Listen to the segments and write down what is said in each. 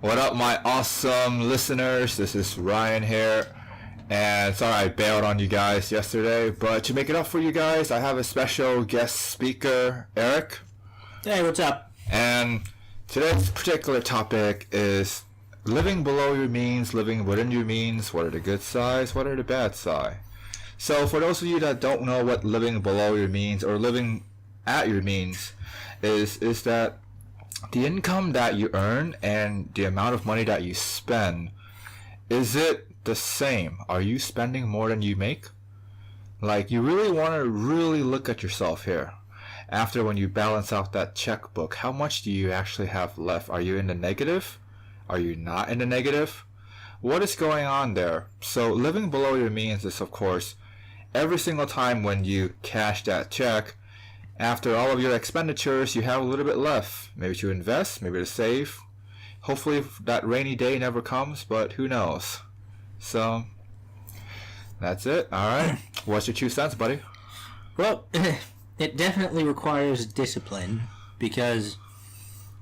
What up, my awesome listeners? This is Ryan here. And sorry I bailed on you guys yesterday, but to make it up for you guys, I have a special guest speaker, Eric. Hey, what's up? And today's particular topic is living below your means, living within your means. What are the good sides? What are the bad sides? So for those of you that don't know what living below your means or living at your means is that the income that you earn and the amount of money that you spend, is it the same? Are you spending more than you make? Like, you really want to really look at yourself here. After when you balance out that checkbook, how much do you actually have left? Are you in the negative? Are you not in the negative? What is going on there? So living below your means is, of course, every single time when you cash that check, after all of your expenditures, you have a little bit left. Maybe to invest, maybe to save. Hopefully that rainy day never comes, but who knows? So, that's it. Alright. What's your 2 cents, buddy? Well, it definitely requires discipline because,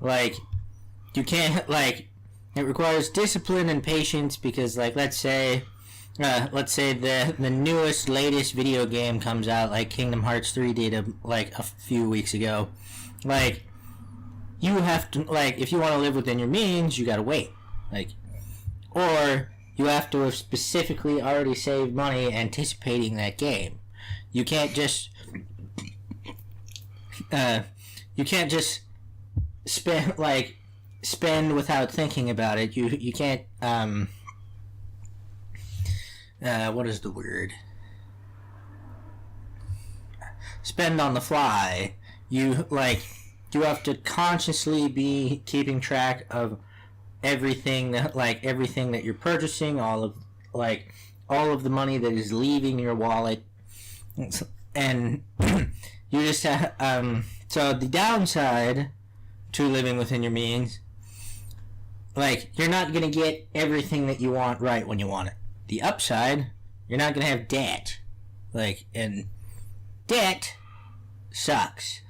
you can't, it requires discipline and patience because, let's say the newest, latest video game comes out, like Kingdom Hearts 3 did, a few weeks ago. You have to, if you want to live within your means, you gotta wait. Or you have to have specifically already saved money anticipating that game. You can't just, spend without thinking about it. You can't, what is the word? Spend on the fly. You have to consciously be keeping track of everything that you're purchasing, all of the money that is leaving your wallet, and you just have, so the downside to living within your means, you're not gonna get everything that you want right when you want it. The upside, you're not gonna have debt, and debt sucks.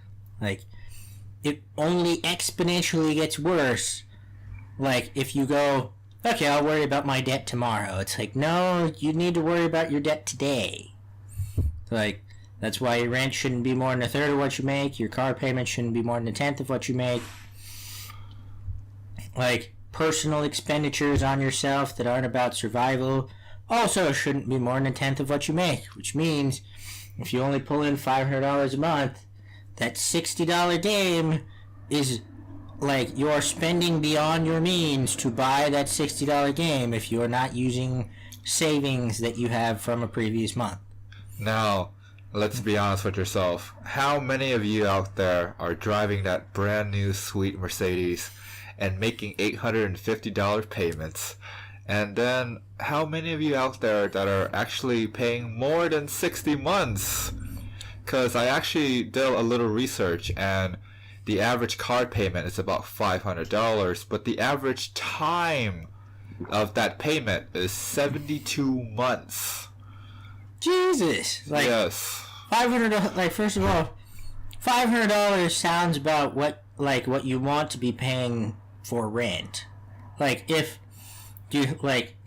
It only exponentially gets worse. If you go, okay, I'll worry about my debt tomorrow. It's no, you need to worry about your debt today. That's why your rent shouldn't be more than a third of what you make. Your car payment shouldn't be more than a tenth of what you make. Personal expenditures on yourself that aren't about survival also shouldn't be more than a tenth of what you make. Which means, if you only pull in $500 a month, that $60 game is you're spending beyond your means to buy that $60 game if you're not using savings that you have from a previous month. Now, let's be honest with yourself. How many of you out there are driving that brand new sweet Mercedes and making $850 payments? And then, how many of you out there that are actually paying more than 60 months? Because I actually did a little research, and the average card payment is about $500, but the average time of that payment is 72 months. Jesus! Yes. $500, first of all, $500 sounds about what you want to be paying for rent.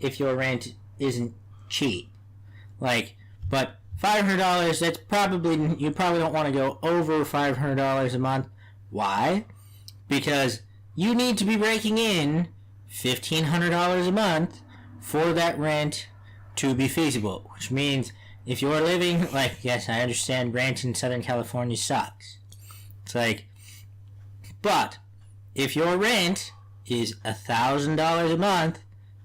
If your rent isn't cheap. But $500, that's you probably don't want to go over $500 a month. Why? Because you need to be raking in $1,500 a month for that rent to be feasible. Which means if you're living, yes, I understand rent in Southern California sucks. It's but if your rent is $1,000 a month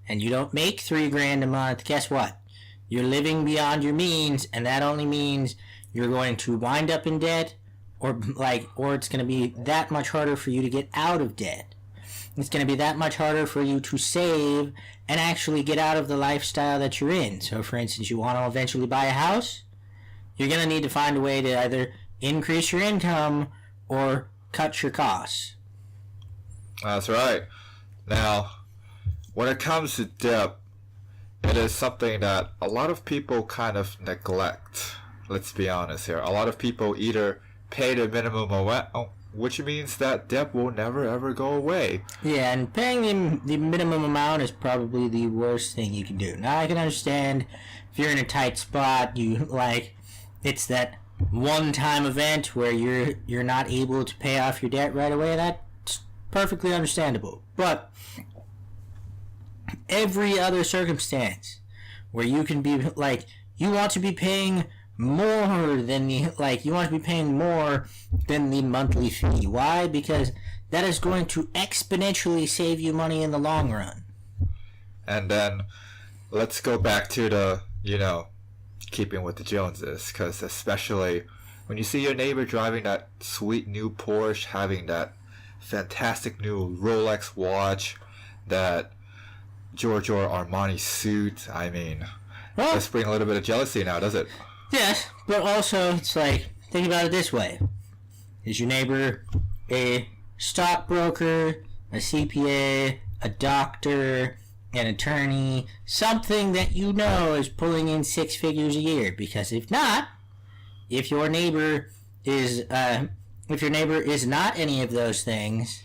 and you don't make $3,000 a month, guess what? You're living beyond your means, and that only means you're going to wind up in debt, or it's going to be that much harder for you to get out of debt. It's going to be that much harder for you to save and actually get out of the lifestyle that you're in. So, for instance, you want to eventually buy a house, you're going to need to find a way to either increase your income or cut your costs. That's right. Now, when it comes to debt, it is something that a lot of people kind of neglect. Let's be honest here. A lot of people either pay the minimum which means that debt will never ever go away. Yeah, and paying the minimum amount is probably the worst thing you can do. Now I can understand if you're in a tight spot, it's that one-time event where you're not able to pay off your debt right away. That's perfectly understandable. But every other circumstance where you can be you want to be paying more than the monthly fee. Why? Because that is going to exponentially save you money in the long run. And then let's go back to the, keeping with the Joneses, because especially when you see your neighbor driving that sweet new Porsche, having that fantastic new Rolex watch, that Giorgio Armani suit, I mean, let's bring a little bit of jealousy now, does it? Yes, but also it's think about it this way. Is your neighbor a stockbroker, a CPA, a doctor, an attorney, something that is pulling in 6 figures a year? Because if not, if your neighbor is not any of those things,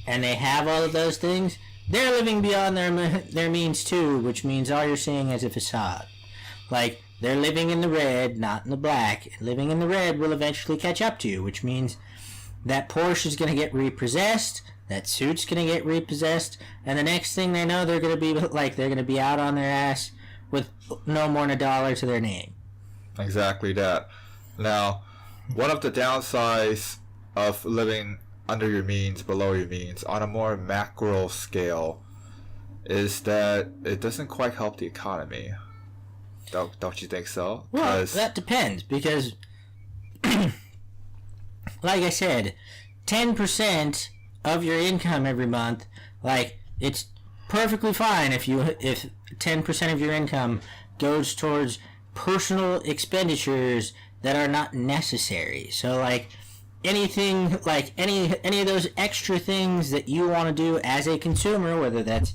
and they have all of those things, they're living beyond their means too, which means all you're seeing is a facade. They're living in the red, not in the black. And living in the red will eventually catch up to you, which means that Porsche is going to get repossessed, that suit's going to get repossessed, and the next thing they know, they're going to be out on their ass with no more than $1 to their name. Exactly that. Now, one of the downsides of living under your means, below your means, on a more macro scale, is that it doesn't quite help the economy. Don't you think so? Well, that depends, because, like I said, 10% of your income every month, it's perfectly fine if 10% of your income goes towards personal expenditures that are not necessary. So, anything, any of those extra things that you want to do as a consumer, whether that's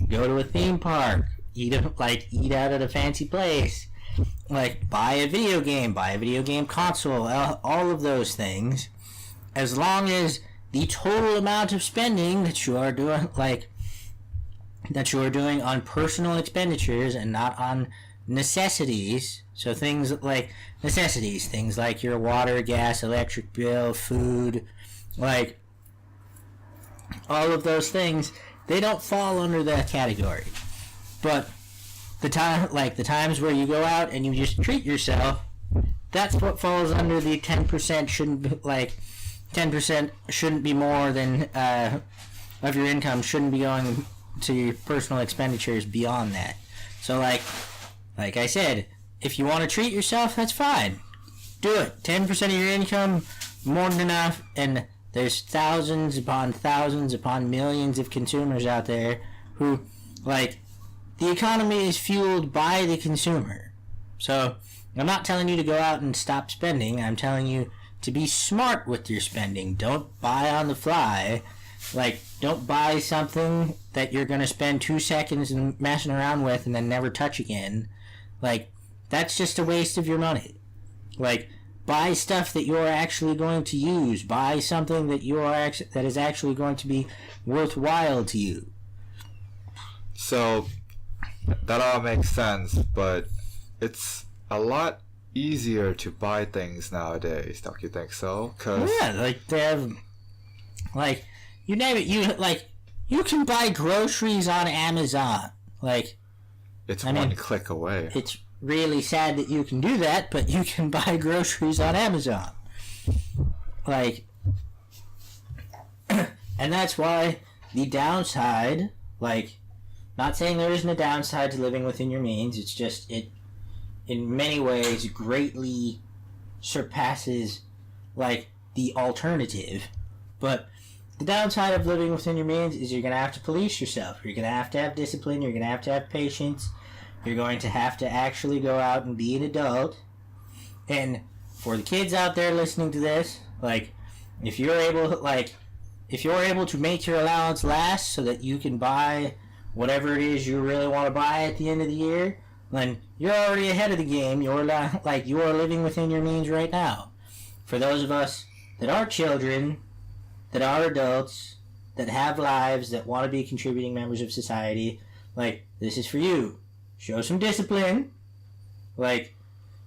go to a theme park, eat out at a fancy place, buy a video game console, all of those things, as long as the total amount of spending that you are doing on personal expenditures and not on necessities. So things like necessities, things like your water, gas, electric bill, food, all of those things, they don't fall under that category. But the times where you go out and you just treat yourself, that's what falls under the 10%. Shouldn't be 10% shouldn't be more than of your income shouldn't be going to your personal expenditures beyond that. So like I said, if you want to treat yourself, that's fine. Do it. 10% of your income, more than enough, and there's thousands upon millions of consumers out there who, the economy is fueled by the consumer. So, I'm not telling you to go out and stop spending. I'm telling you to be smart with your spending. Don't buy on the fly. Don't buy something that you're going to spend 2 seconds messing around with and then never touch again. That's just a waste of your money. Buy stuff that you're actually going to use. Buy something that that is actually going to be worthwhile to you. So, that all makes sense, but it's a lot easier to buy things nowadays, don't you think so? Yeah, they have, you name it, you can buy groceries on Amazon. It's one click away. It's really sad that you can do that, but you can buy groceries on Amazon. And that's why the downside, not saying there isn't a downside to living within your means, it's just it in many ways greatly surpasses the alternative. But the downside of living within your means is you're going to have to police yourself. You're going to have discipline. You're going to have patience. You're going to have to actually go out and be an adult. And for the kids out there listening to this, if you're able to make your allowance last so that you can buy whatever it is you really want to buy at the end of the year, then you're already ahead of the game. You are living within your means right now. For those of us that are children, that are adults, that have lives, that want to be contributing members of society. Like, this is for you. Show some discipline. Like,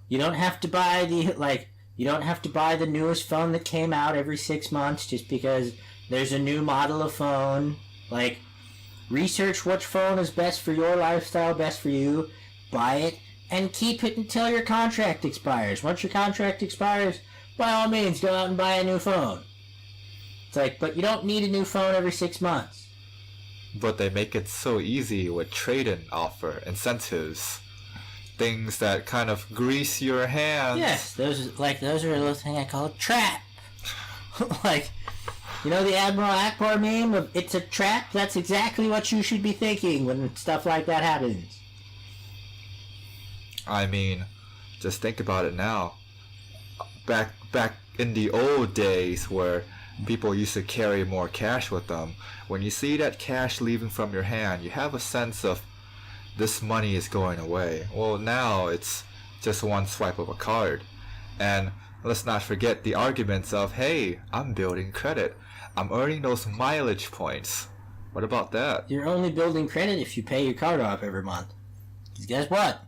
you don't have to buy the newest phone that came out every 6 months just because there's a new model of phone. Like, research which phone is best for your lifestyle, best for you. Buy it and keep it until your contract expires. Once your contract expires, by all means, go out and buy a new phone. It's like, but you don't need a new phone every 6 months. But they make it so easy with trade-in offer, incentives, things that kind of grease your hands. Yes, those are a little thing I call a trap. Like, you know the Admiral Akbar meme of "It's a trap"? That's exactly what you should be thinking when stuff like that happens. I mean, just think about it now. Back in the old days where people used to carry more cash with them, when you see that cash leaving from your hand, you have a sense of this money is going away. Well, now it's just one swipe of a card. And let's not forget the arguments of, hey, I'm building credit. I'm earning those mileage points. What about that? You're only building credit if you pay your card off every month. Because guess what?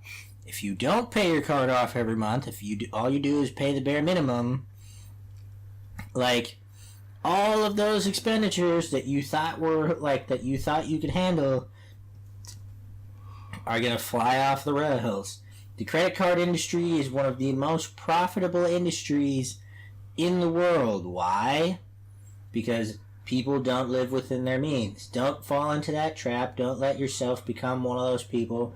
If you don't pay your card off every month, all you do is pay the bare minimum, like, all of those expenditures that you thought you could handle are going to fly off the rails. The credit card industry is one of the most profitable industries in the world. Why? Because people don't live within their means. Don't fall into that trap. Don't let yourself become one of those people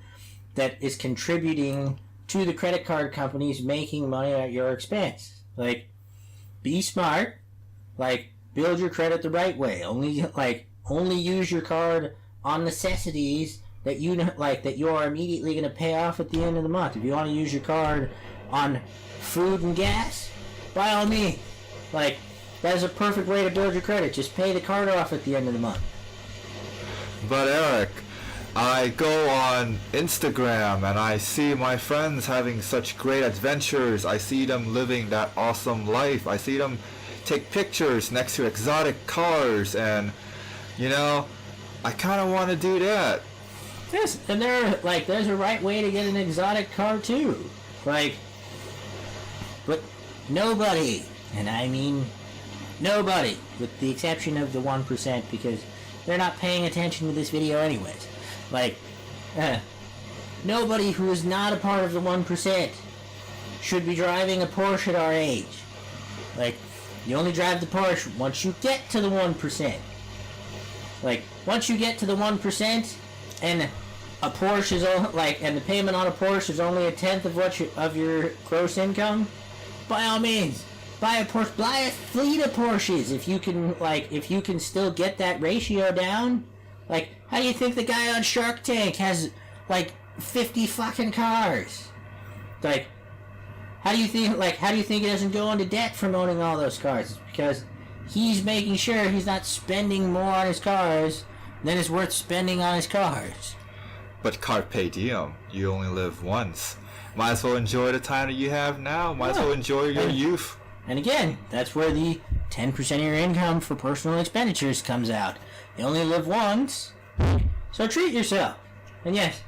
that is contributing to the credit card companies making money at your expense. Like, be smart. Like, build your credit the right way. Only use your card on necessities that you are immediately going to pay off at the end of the month. If you want to use your card on food and gas, by all means. Like, that is a perfect way to build your credit. Just pay the card off at the end of the month. But Eric, I go on Instagram and I see my friends having such great adventures. I see them living that awesome life. I see them take pictures next to exotic cars, and I kind of want to do that. Yes, and there's a right way to get an exotic car too. Like, but nobody, and I mean nobody, with the exception of the 1%, because they're not paying attention to this video anyways. Like, nobody who is not a part of the 1% should be driving a Porsche at our age. Like, you only drive the Porsche once you get to the 1%. Like, once you get to the 1%, and a Porsche is and the payment on a Porsche is only a tenth of your gross income, by all means, buy a Porsche. Buy a fleet of Porsches if you can still get that ratio down. Like, how do you think the guy on Shark Tank has 50 fucking cars? Like, how do you think he doesn't go into debt from owning all those cars? It's because he's making sure he's not spending more on his cars than is worth spending on his cars. But carpe diem, you only live once. Might as well enjoy the time that you have now. Might as well enjoy your youth. And again, that's where the 10% of your income for personal expenditures comes out. You only live once, so treat yourself. And yes,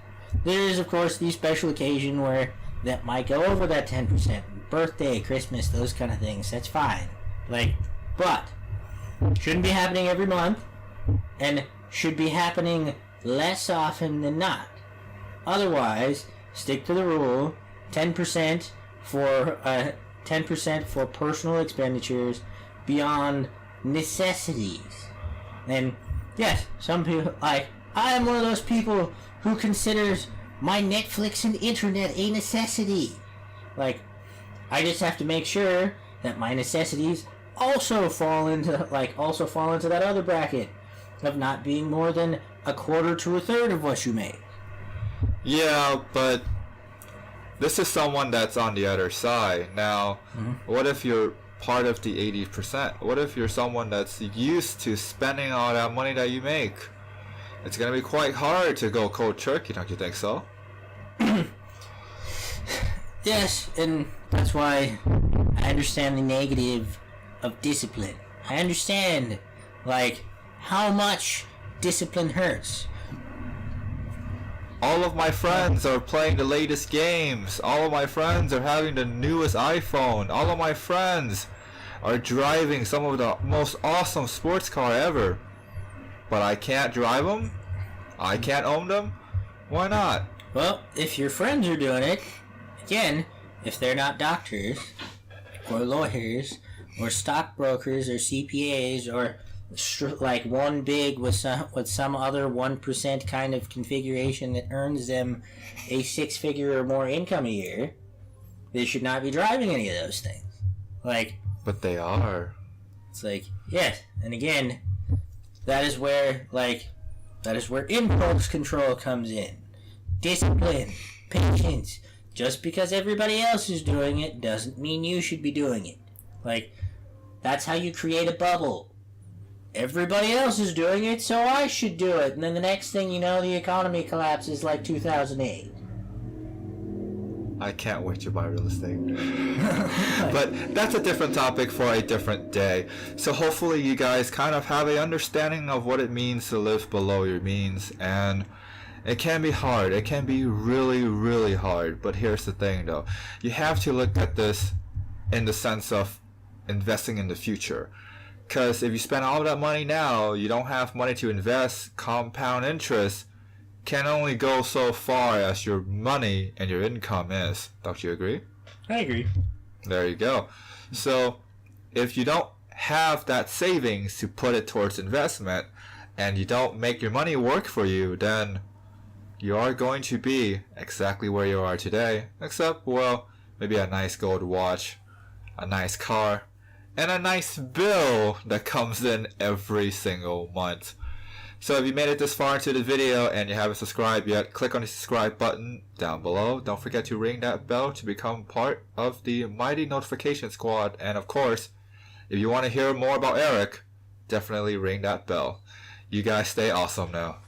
there is of course the special occasion where that might go over that 10%. Birthday, Christmas, those kind of things. That's fine. But shouldn't be happening every month, and should be happening less often than not. Otherwise, stick to the rule: 10% for personal expenditures beyond necessities. And yes, some people, I am one of those people who considers my Netflix and internet a necessity. I just have to make sure that my necessities also fall into that other bracket of not being more than a quarter to a third of what you make. Yeah, but this is someone that's on the other side. Now, what if you're part of the 80%? What if you're someone that's used to spending all that money that you make? It's going to be quite hard to go cold turkey, don't you think so? Yes, and that's why I understand the negative of discipline. I understand, like, how much discipline hurts. All of my friends are playing the latest games. All of my friends are having the newest iPhone. All of my friends are driving some of the most awesome sports car ever. But I can't drive them? I can't own them? Why not? Well, if your friends are doing it, again, if they're not doctors, or lawyers, or stockbrokers, or CPAs, or like one big with some other 1% kind of configuration that earns them a 6-figure or more income a year, they should not be driving any of those things. Like, but they are. It's like, yes, and again, that is where impulse control comes in. Discipline, patience. Just because everybody else is doing it doesn't mean you should be doing it. Like, that's how you create a bubble. Everybody else is doing it, so I should do it. And then the next thing you know, the economy collapses like 2008. I can't wait to buy real estate. But that's a different topic for a different day. So hopefully you guys kind of have an understanding of what it means to live below your means. And it can be hard. It can be really, really hard. But here's the thing though. You have to look at this in the sense of investing in the future. Because if you spend all that money now, you don't have money to invest. Compound interest can only go so far as your money and your income is. Don't you agree? I agree. There you go. So if you don't have that savings to put it towards investment and you don't make your money work for you, then you are going to be exactly where you are today. Except, well, maybe a nice gold watch, a nice car, and a nice bill that comes in every single month. So if you made it this far into the video and you haven't subscribed yet, click on the subscribe button down below. Don't forget to ring that bell to become part of the mighty notification squad. And of course, if you want to hear more about Eric, definitely ring that bell. You guys stay awesome now.